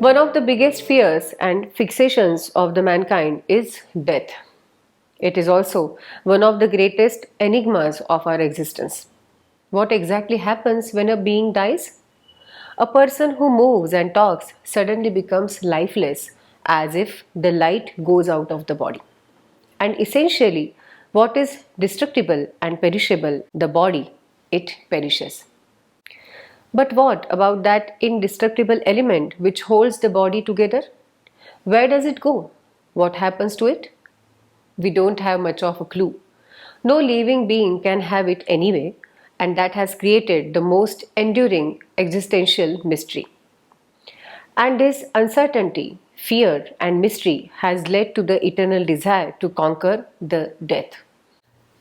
One of the biggest fears and fixations of the mankind is death. It is also one of the greatest enigmas of our existence. What exactly happens when a being dies? A person who moves and talks suddenly becomes lifeless, as if the light goes out of the body. And essentially, what is destructible and perishable, the body, it perishes. But what about that indestructible element which holds the body together? Where does it go? What happens to it? We don't have much of a clue. No living being can have it anyway, and that has created the most enduring existential mystery. And this uncertainty, fear, and mystery has led to the eternal desire to conquer the death.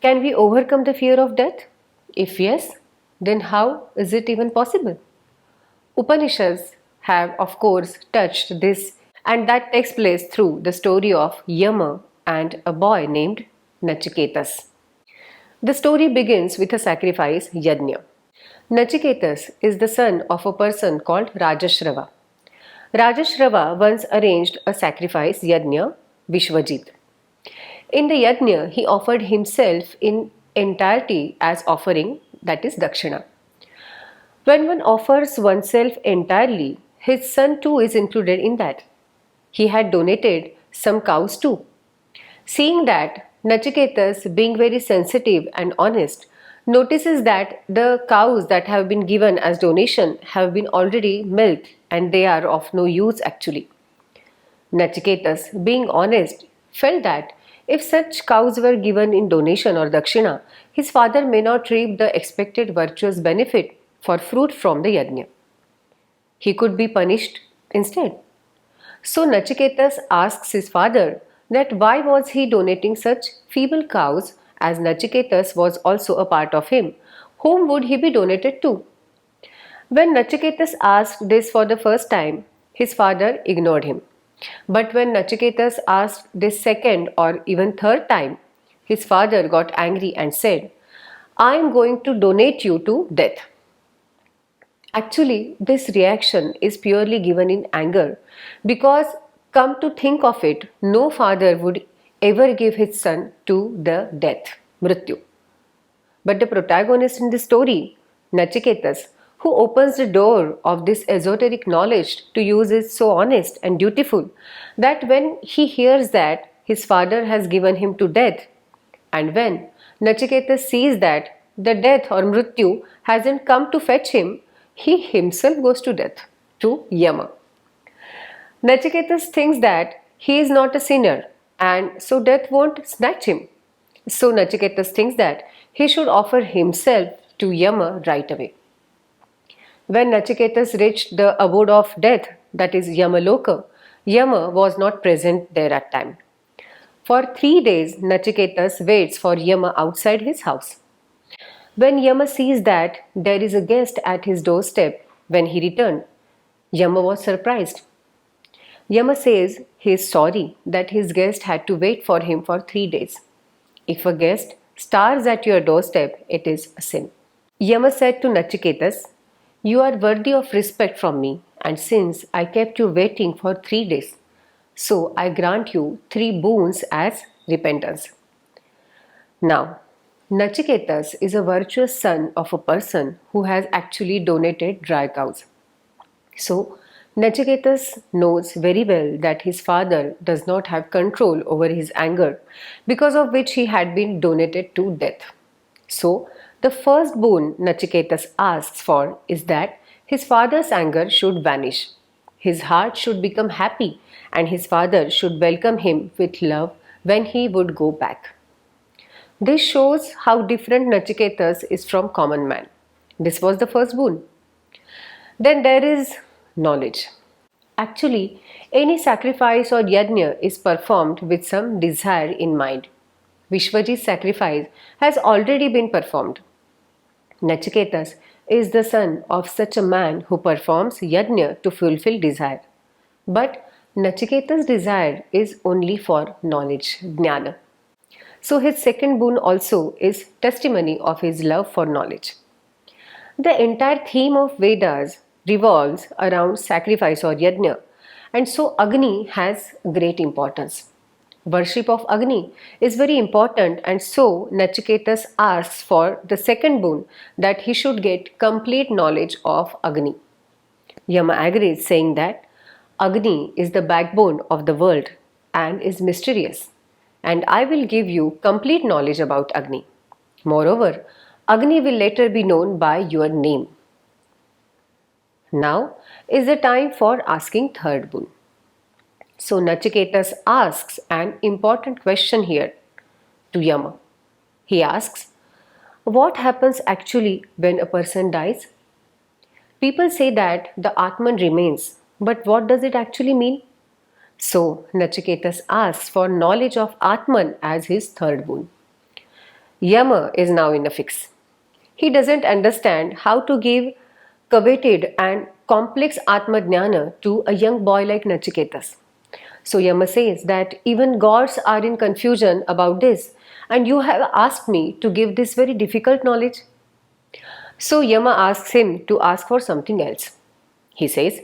Can we overcome the fear of death? If yes, then how is it even possible? Upanishads have, of course, touched this, and that takes place through the story of Yama and a boy named Nachiketas. The story begins with a sacrifice yajna. Nachiketas is the son of a person called Rajashrava. Rajashrava once arranged a sacrifice yajna, Vishwajit. In the yajna, he offered himself in entirety as offering, that is dakshina. When one offers oneself entirely, his son too is included in that. He had donated some cows too. Seeing that, Nachiketas, being very sensitive and honest, notices that the cows that have been given as donation have been already milked and they are of no use actually. Nachiketas, being honest, felt that if such cows were given in donation or dakshina, his father may not reap the expected virtuous benefit for fruit from the yajna. He could be punished instead. So Nachiketas asks his father that why was he donating such feeble cows, as Nachiketas was also a part of him. Whom would he be donated to? When Nachiketas asked this for the first time, his father ignored him. But when Nachiketas asked this second or even third time, his father got angry and said, "I am going to donate you to death." Actually, this reaction is purely given in anger because, come to think of it, no father would ever give his son to the death, Mrityu. But the protagonist in the story, Nachiketas, who opens the door of this esoteric knowledge to use, is so honest and dutiful that when he hears that his father has given him to death, and when Nachiketas sees that the death or Mrityu hasn't come to fetch him, he himself goes to death, to Yama. Nachiketas thinks that he is not a sinner and so death won't snatch him. So Nachiketas thinks that he should offer himself to Yama right away. When Nachiketas reached the abode of death, that is Yamaloka, Yama was not present there at time. For 3 days, Nachiketas waits for Yama outside his house. When Yama sees that there is a guest at his doorstep when he returned, Yama was surprised. Yama says he is sorry that his guest had to wait for him for 3 days. If a guest starves at your doorstep, it is a sin. Yama said to Nachiketas, "You are worthy of respect from me, and since I kept you waiting for 3 days, so I grant you 3 boons as repentance." Now, Nachiketas is a virtuous son of a person who has actually donated dry cows. So, Nachiketas knows very well that his father does not have control over his anger, because of which he had been donated to death. So, the first boon Nachiketas asks for is that his father's anger should vanish. His heart should become happy and his father should welcome him with love when he would go back. This shows how different Nachiketas is from common man. This was the first boon. Then there is knowledge. Actually, any sacrifice or yajna is performed with some desire in mind. Vishwajit's sacrifice has already been performed. Nachiketas is the son of such a man who performs yajna to fulfill desire. But Nachiketas' desire is only for knowledge, jnana. So his second boon also is testimony of his love for knowledge. The entire theme of Vedas revolves around sacrifice or yajna, And so Agni has great importance. Worship of Agni is very important, and so Nachiketas asks for the second boon, that he should get complete knowledge of Agni. Yama agrees, saying that Agni is the backbone of the world and is mysterious, and I will give you complete knowledge about Agni. Moreover, Agni will later be known by your name. Now is the time for asking third boon. So Nachiketas asks an important question here to Yama. He asks, what happens actually when a person dies? People say that the Atman remains, but what does it actually mean? So Nachiketas asks for knowledge of Atman as his third boon. Yama is now in a fix. He doesn't understand how to give coveted and complex Atmajnana to a young boy like Nachiketas. So Yama says that even gods are in confusion about this, and you have asked me to give this very difficult knowledge. So Yama asks him to ask for something else. He says,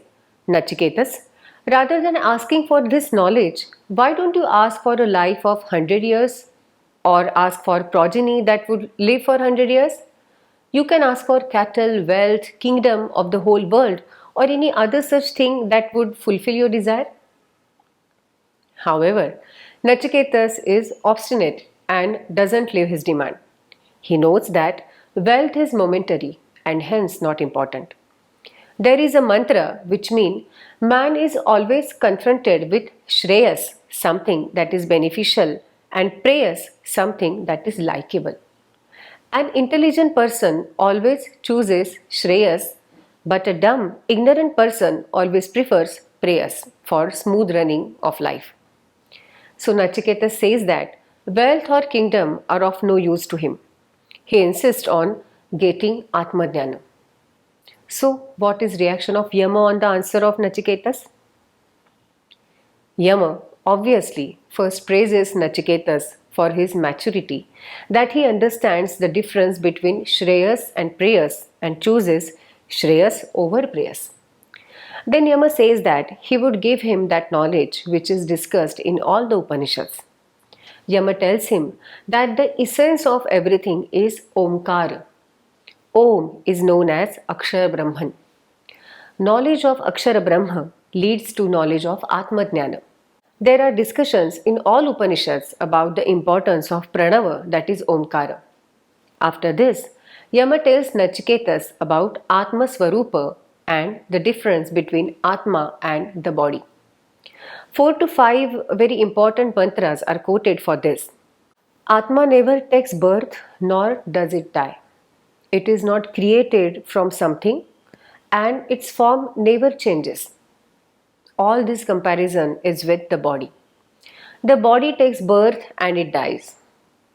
Nachiketas, rather than asking for this knowledge, why don't you ask for a life of 100 years or ask for progeny that would live for 100 years? You can ask for cattle, wealth, kingdom of the whole world, or any other such thing that would fulfill your desire. However, Nachiketas is obstinate and doesn't leave his demand. He notes that wealth is momentary and hence not important. There is a mantra which means man is always confronted with Shreyas, something that is beneficial, and Preyas, something that is likable. An intelligent person always chooses Shreyas, but a dumb, ignorant person always prefers Preyas for smooth running of life. So Nachiketas says that wealth or kingdom are of no use to him. He insists on getting Atmajnana. So what is reaction of Yama on the answer of Nachiketas? Yama obviously first praises Nachiketas for his maturity, that he understands the difference between Shreyas and Preyas and chooses Shreyas over Preyas. Then Yama says that he would give him that knowledge which is discussed in all the Upanishads. Yama tells him that the essence of everything is Omkara. Om is known as Akshara Brahman. Knowledge of Akshara Brahma leads to knowledge of Atmajnana. There are discussions in all Upanishads about the importance of Pranava, that is Omkara. After this, Yama tells Nachiketas about Atma Swarupa and the difference between Atma and the body. 4 to 5 very important mantras are quoted for this. Atma never takes birth nor does it die. It is not created from something and its form never changes. All this comparison is with the body. The body takes birth and it dies.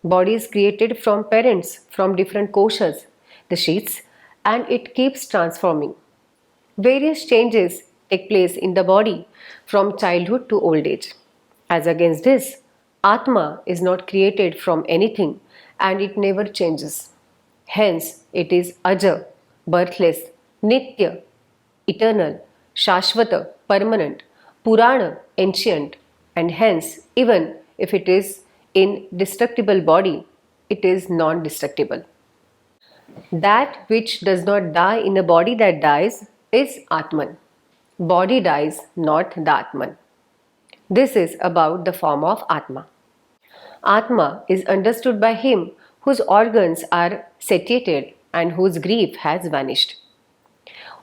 Body is created from parents, from different koshas, the sheaths, and it keeps transforming. Various changes take place in the body from childhood to old age. As against this, Atma is not created from anything and it never changes. Hence, it is Aja, birthless, Nitya, eternal, Shashvata, permanent, Purana, ancient, and hence, even if it is in destructible body, it is non-destructible. That which does not die in a body that dies is Atman. Body dies, not the Atman. This is about the form of Atma. Atma is understood by him whose organs are satiated and whose grief has vanished.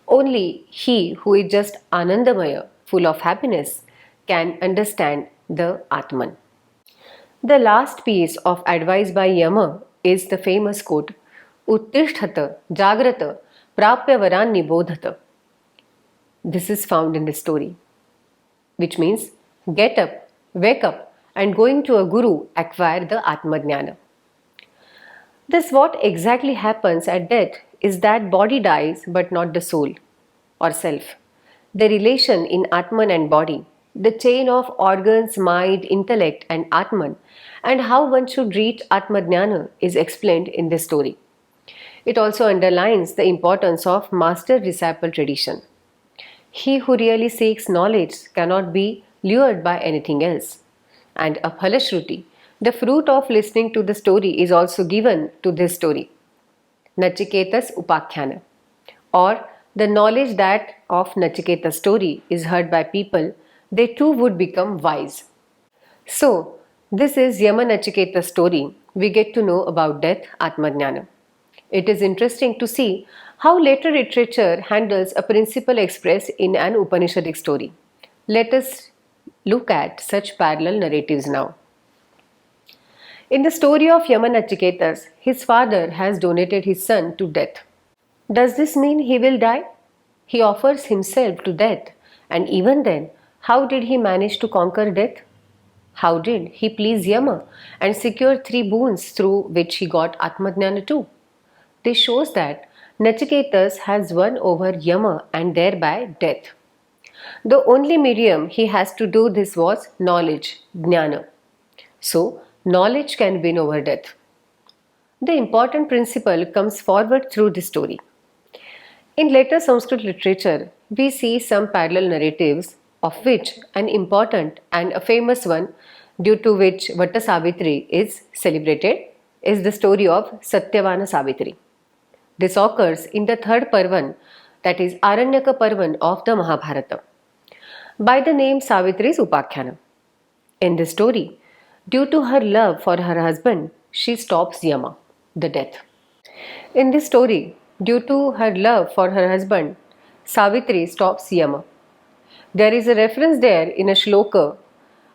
Only he who is just Anandamaya, full of happiness, can understand the Atman. The last piece of advice by Yama is the famous quote, Uttisthata Jagrata Prapya Varan Nibodhata. This is found in the story, which means get up, wake up, and going to a guru acquire the Atmajnana. Thus, what exactly happens at death is that body dies but not the soul or self. The relation in Atman and body, the chain of organs, mind, intellect, and Atman, and how one should reach Atmajnana is explained in this story. It also underlines the importance of master-disciple tradition. He who really seeks knowledge cannot be lured by anything else. And a Phalashruti, the fruit of listening to the story, is also given to this story. Nachiketa's upakhyana, or the knowledge that of Nachiketa's story is heard by people, they too would become wise. So, this is Yama-Nachikaeta's story. We get to know about death, Atmajnana. It is interesting to see how later literature handles a principle expressed in an Upanishadic story. Let us look at such parallel narratives now. In the story of Yama-Nachiketas, his father has donated his son to death. Does this mean he will die? He offers himself to death, and even then, how did he manage to conquer death? How did he please Yama and secure three boons through which he got Atmajnana too? This shows that Nachiketas has won over Yama and thereby death. The only medium he has to do this was knowledge, jnana. So, knowledge can win over death. The important principle comes forward through this story. In later Sanskrit literature, we see some parallel narratives, of which an important and a famous one, due to which Vattasavitri is celebrated, is the story of Satyavan-Savitri. This occurs in the third Parvan, that is Aranyaka Parvan of the Mahabharata, by the name Savitri's Upakhyana. In this story, due to her love for her husband, she stops Yama, the death. In this story, due to her love for her husband, Savitri stops Yama. There is a reference there in a shloka,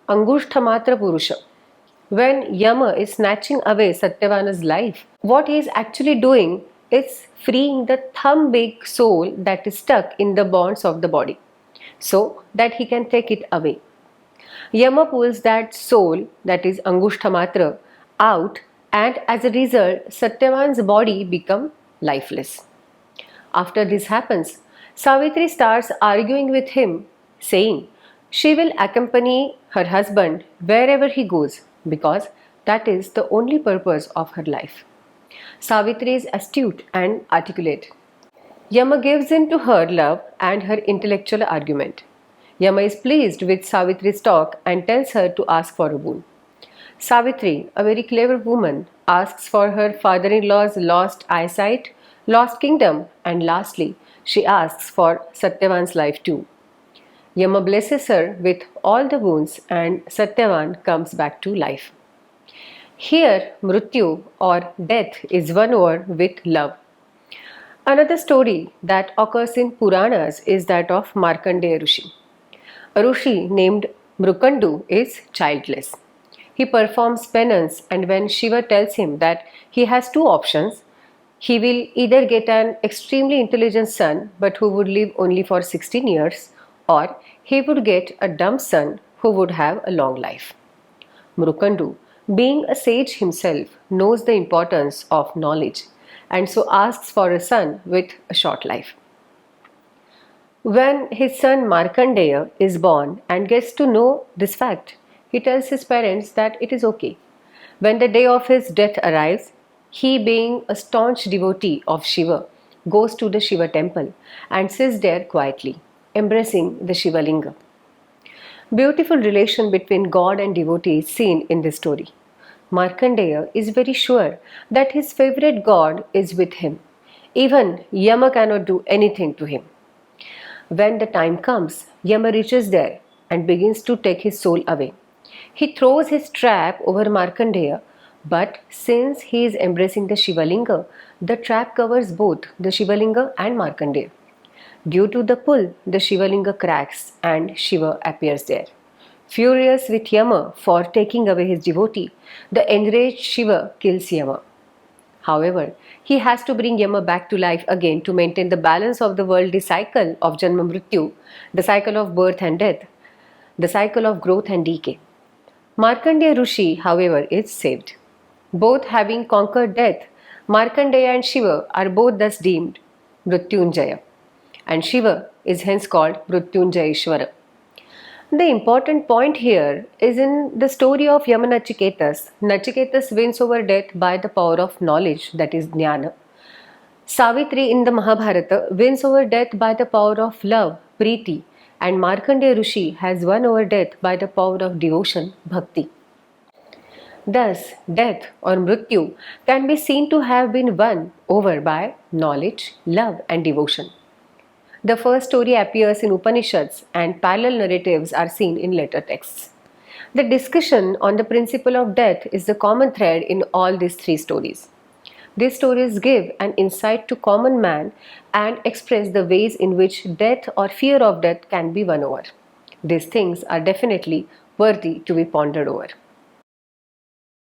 Angushtamatra Purusha. When Yama is snatching away Satyavana's life, what he is actually doing is freeing the thumb big soul that is stuck in the bonds of the body, so that he can take it away. Yama pulls that soul, that is Angushtamatra, out, and as a result, Satyavan's body becomes lifeless. After this happens, Savitri starts arguing with him, saying she will accompany her husband wherever he goes because that is the only purpose of her life. Savitri is astute and articulate. Yama gives in to her love and her intellectual argument. Yama is pleased with Savitri's talk and tells her to ask for a boon. Savitri, a very clever woman, asks for her father-in-law's lost eyesight, lost kingdom, and lastly, she asks for Satyavan's life too. Yama blesses her with all the boons and Satyavan comes back to life. Here, Mrityu or death is won over with love. Another story that occurs in Puranas is that of Markadeya rishi. A rishi named Mrukandu is childless. He performs penance, and when Shiva tells him that he has two options, he will either get an extremely intelligent son but who would live only for 16 years, or he would get a dumb son who would have a long life. Mrukandu, being a sage himself, knows the importance of knowledge and so asks for a son with a short life. When his son Markandeya is born and gets to know this fact, he tells his parents that it is okay. When the day of his death arrives, he, being a staunch devotee of Shiva, goes to the Shiva temple and sits there quietly, embracing the Shiva Linga. Beautiful relation between God and devotee is seen in this story. Markandeya is very sure that his favorite god is with him. Even Yama cannot do anything to him. When the time comes, Yama reaches there and begins to take his soul away. He throws his trap over Markandeya, but since he is embracing the Shivalinga, the trap covers both the Shivalinga and Markandeya. Due to the pull, the Shivalinga cracks and Shiva appears there. Furious with Yama for taking away his devotee, the enraged Shiva kills Yama. However, he has to bring Yama back to life again to maintain the balance of the worldly cycle of Janma Mrityu, the cycle of birth and death, the cycle of growth and decay. Markandeya Rishi, however, is saved. Both having conquered death, Markandeya and Shiva are both thus deemed Mrityunjaya, and Shiva is hence called Mrityunjayeshwara. The important point here is in the story of Yama-Nachiketas. Nachiketas wins over death by the power of knowledge, that is jnana. Savitri in the Mahabharata wins over death by the power of love, Preeti, and Markandeya Rishi has won over death by the power of devotion, Bhakti. Thus, death or Mrityu can be seen to have been won over by knowledge, love, and devotion. The first story appears in Upanishads, and parallel narratives are seen in later texts. The discussion on the principle of death is the common thread in all these three stories. These stories give an insight to common man and express the ways in which death or fear of death can be won over. These things are definitely worthy to be pondered over.